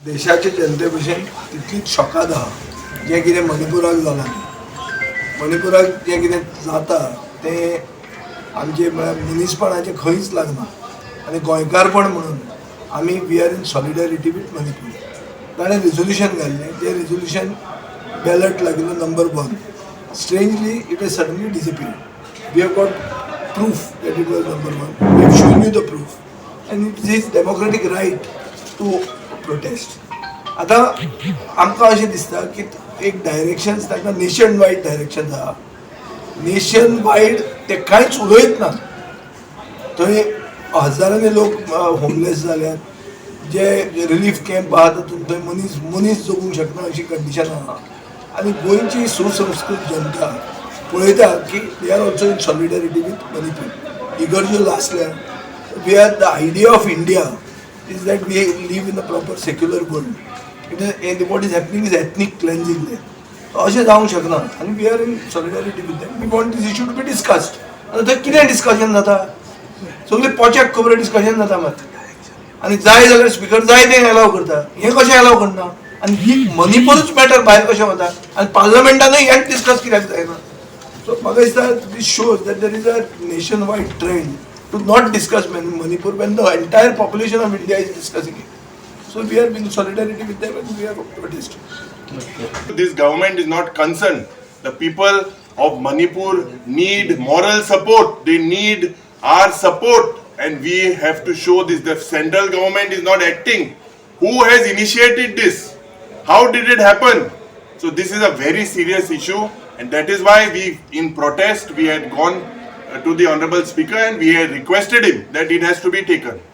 देशाच्या जनते भशेन तितलीच शॉकाद आहा जें कितें मणिपुराक जालां. मणिपुराक जें कितें जाता तें आमचे मनीसपणाचें खंयच लागना आनी गोंयकारपण म्हणून आमी we are in solidarity with Manipur. ताणें रिजोल्युशन घाल्लें, जें रिजोल्युशन बॅलट लागिल्लो number 1. Strangely it has suddenly disappeared. We have got proof that it was number 1. We have shown you the proof and it is democratic right to protest. आता आमकां अशें दिसता की एक डायरेक्शन्स ताका नेशन वायड डायरेक्शन आहा. Nation wide ते कांयच उलयत ना. थंय हजारांनी लोक होमलेस जाल्यात. जे रिलीफ कॅम्प आहा तातूंत थंय मनीस जगूंक शकना अशी कंडिशन आहा. आनी गोंयची सुसंस्कृत जनता पळयता की they are also in solidarity with Manipur. इगर्ज्यो आसल्या we are the idea of India is that we live in a proper secular world. It what is happening is ethnic cleansing दे. अशें जावंक शकना आनी we are in solidarity with them. We want this issue to be discussed. आनी थंय कितें discussion जाता? सगळें पोच्याक खबर डिस्कशन जाता मात. आनी जाय जाल्यार स्पिकर जाय तें एलाव करता. हें कशें एलाव करना? आनी ही मणिपूरूच मॅटर भायर कशें वता आनी पार्लमेंटानूय हेंच डिस्कस कित्याक जायना? So, this shows that there is a nationwide trend to not discuss Manipur when the entire population of India is discussing it. So we are in solidarity with them and we are protesting. This government is not concerned. The people of Manipur need moral support. They need our support and we have to show this. The central government is not acting. Who has initiated this? How did it happen? So this is a very serious issue. And that is why we, in protest, we had gone to the Honorable Speaker and we had requested him that it has to be taken.